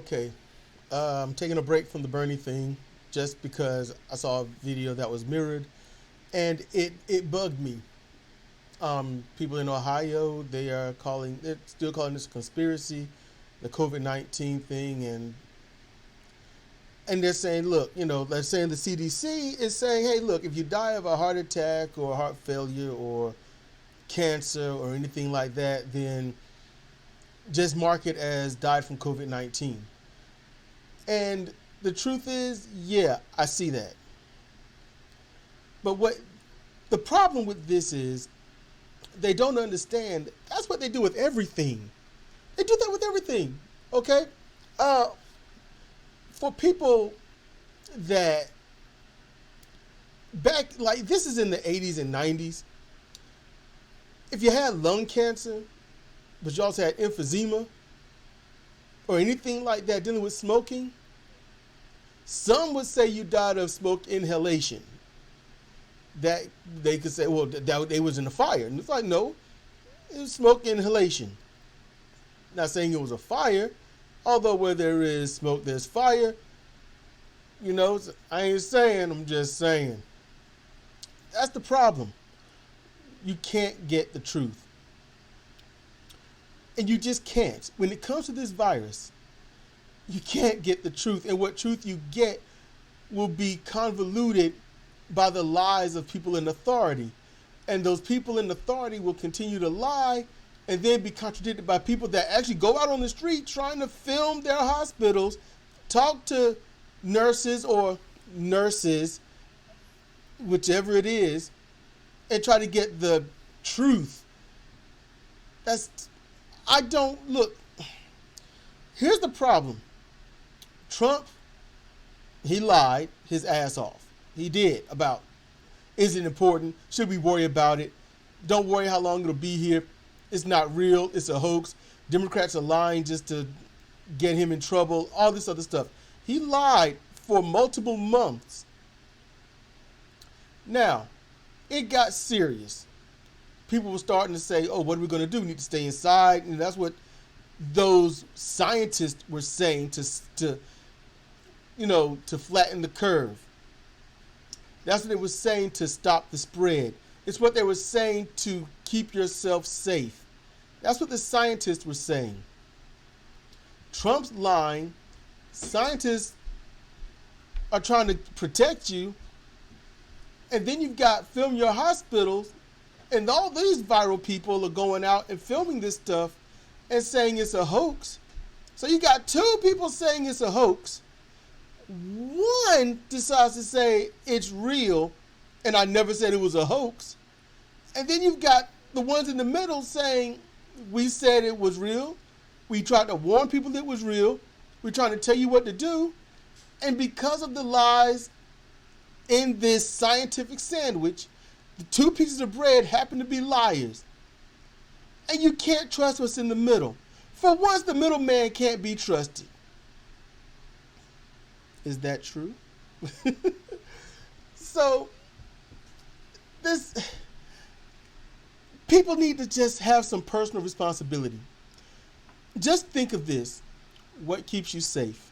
Okay. I'm taking a break from the Bernie thing just because I saw a video that was mirrored and it bugged me. People in Ohio, they're still calling this a conspiracy, the COVID-19 thing, and they're saying, look, they're saying the CDC is saying, hey, look, if you die of a heart attack or heart failure or cancer or anything like that, then just mark it as died from COVID-19. And the truth is, yeah, I see that. But what the problem with this is, they don't understand that's what they do with everything. They do that with everything. Okay? Uh, for people that like this is in the 80s and 90s, if you had lung cancer, but you also had emphysema or anything like that dealing with smoking, some would say you died of smoke inhalation. That they could say, well, that they was in a fire. And it's like, no, it was smoke inhalation. Not saying it was a fire, although where there is smoke, there's fire. I ain't saying, I'm just saying. That's the problem. You can't get the truth. And you just can't. When it comes to this virus, you can't get the truth. And what truth you get will be convoluted by the lies of people in authority. And those people in authority will continue to lie and then be contradicted by people that actually go out on the street trying to film their hospitals, talk to nurses, whichever it is, and try to get the truth. Here's the problem. Trump, he lied his ass off. He did about, is it important? Should we worry about it? Don't worry how long it'll be here. It's not real. It's a hoax. Democrats are lying just to get him in trouble. All this other stuff. He lied for multiple months. Now, it got serious. People were starting to say, oh, what are we going to do? We need to stay inside. And that's what those scientists were saying to flatten the curve. That's what they were saying to stop the spread. It's what they were saying to keep yourself safe. That's what the scientists were saying. Trump's lying. Scientists are trying to protect you. And then you've got film your hospitals. And all these viral people are going out and filming this stuff and saying it's a hoax. So you got two people saying it's a hoax. One decides to say it's real, and I never said it was a hoax. And then you've got the ones in the middle saying, we said it was real. We tried to warn people that it was real. We're trying to tell you what to do. And because of the lies in this scientific sandwich, the two pieces of bread happen to be liars. And you can't trust what's in the middle. For once, the middleman can't be trusted. Is that true? So, people need to just have some personal responsibility. Just think of this. What keeps you safe?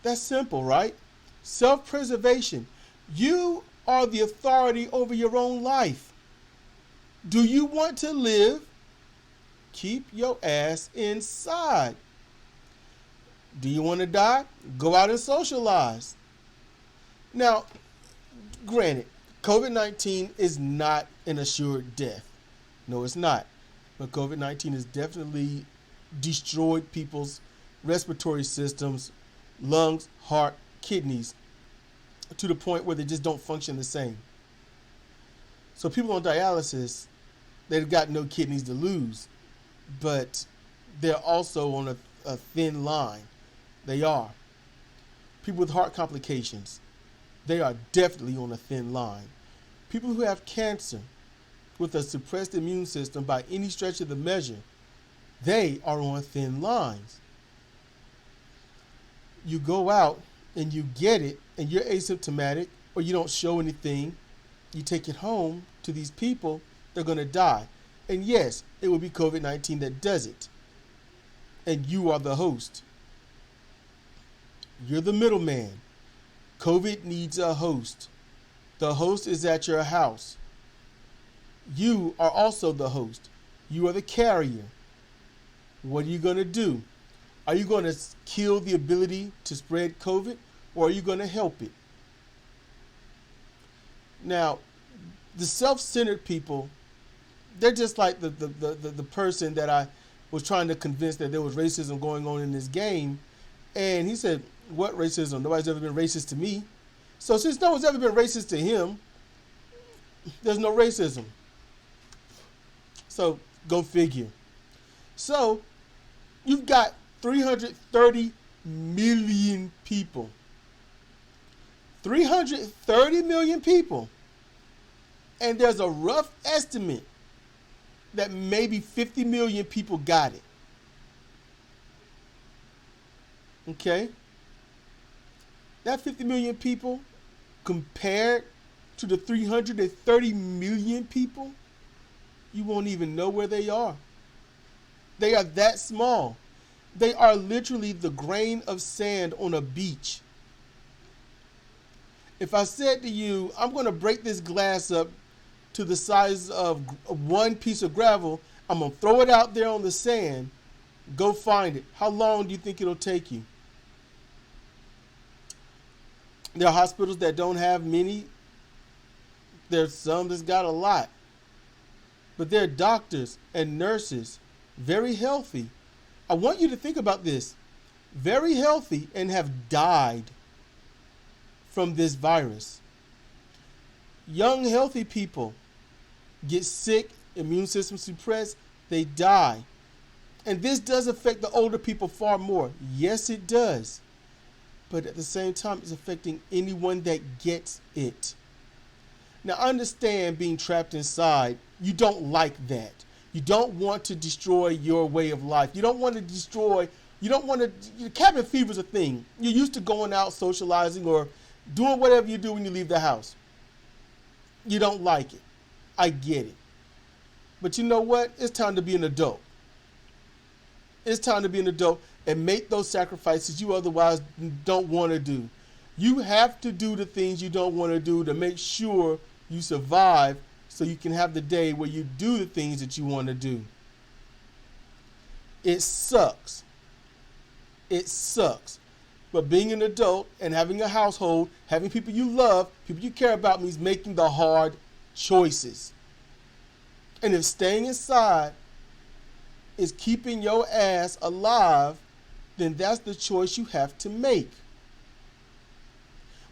That's simple, right? Self-preservation. You are the authority over your own life. Do you want to live? Keep your ass inside. Do you want to die? Go out and socialize. Now, granted, COVID-19 is not an assured death. No, it's not. But COVID-19 has definitely destroyed people's respiratory systems, lungs, heart, kidneys, to the point where they just don't function the same. So people on dialysis, they've got no kidneys to lose, but they're also on a thin line. They are. People with heart complications, they are definitely on a thin line. People who have cancer with a suppressed immune system by any stretch of the measure, they are on thin lines. You go out and you get it and you're asymptomatic or you don't show anything, you take it home to these people, they're going to die. And yes, it will be COVID-19 that does it. and you are the host. You're the middleman. COVID needs a host. The host is at your house. You are also the host. You are the carrier. What are you going to do? Are you going to kill the ability to spread COVID, or are you going to help it? Now, the self-centered people, they're just like the person that I was trying to convince that there was racism going on in this game. And he said, what racism? Nobody's ever been racist to me. So since no one's ever been racist to him, there's no racism. So go figure. So you've got 330 million people. 330 million people. And there's a rough estimate that maybe 50 million people got it. Okay? That 50 million people compared to the 330 million people, you won't even know where they are. They are that small. They are literally the grain of sand on a beach. If I said to you, I'm going to break this glass up to the size of one piece of gravel, I'm going to throw it out there on the sand, go find it. How long do you think it'll take you? There are hospitals that don't have many. There's some that's got a lot. But there are doctors and nurses, very healthy. I want you to think about this. Very healthy and have died from this virus. Young, healthy people get sick, immune system suppressed, they die. And this does affect the older people far more. Yes, it does. But at the same time, it's affecting anyone that gets it. Now, understand being trapped inside, you don't like that. You don't want to destroy your way of life. You don't want to cabin fever is a thing. You're used to going out, socializing, or doing whatever you do when you leave the house. You don't like it. I get it. But you know what? It's time to be an adult. It's time to be an adult and make those sacrifices you otherwise don't want to do. You have to do the things you don't want to do to make sure you survive so you can have the day where you do the things that you want to do. It sucks. It sucks. But being an adult and having a household, having people you love, people you care about, means making the hard choices. And if staying inside is keeping your ass alive, then that's the choice you have to make.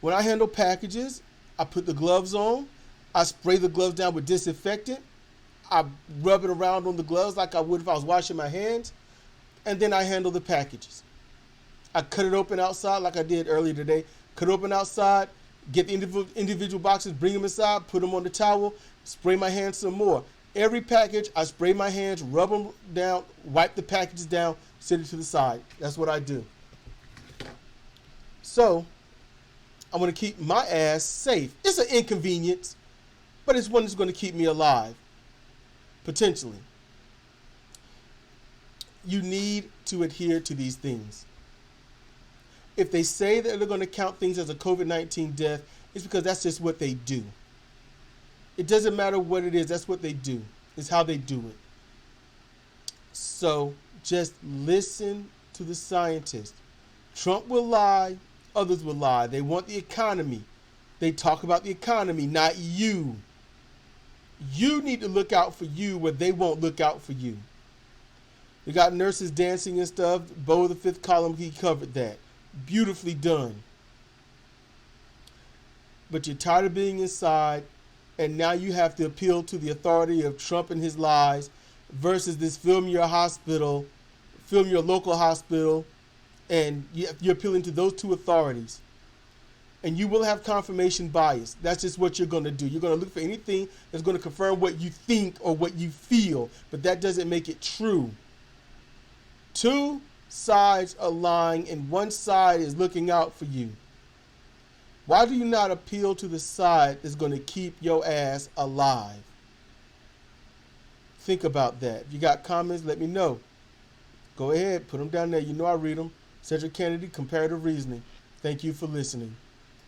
When I handle packages, I put the gloves on. I spray the gloves down with disinfectant. I rub it around on the gloves like I would if I was washing my hands. And then I handle the packages. I cut it open outside like I did earlier today. Cut it open outside, get the individual boxes, bring them inside, put them on the towel, spray my hands some more. Every package, I spray my hands, rub them down, wipe the packages down, set it to the side. That's what I do. So, I'm going to keep my ass safe. It's an inconvenience, but it's one that's going to keep me alive, potentially. You need to adhere to these things. If they say that they're going to count things as a COVID-19 death, it's because that's just what they do. It doesn't matter what it is, that's what they do. It's how they do it. So just listen to the scientists. Trump will lie, others will lie. They want the economy. They talk about the economy, not you. You need to look out for you where they won't look out for you. We got nurses dancing and stuff. Bo, the fifth column, he covered that. Beautifully done. But you're tired of being inside, and now you have to appeal to the authority of Trump and his lies versus this film your local hospital, and you're appealing to those two authorities. And you will have confirmation bias. That's just what you're going to do. You're going to look for anything that's going to confirm what you think or what you feel, but that doesn't make it true. Two sides are lying, and one side is looking out for you. Why do you not appeal to the side that's going to keep your ass alive? Think about that. If you got comments, let me know. Go ahead, put them down there. You know I read them. Cedric Kennedy, Comparative Reasoning. Thank you for listening.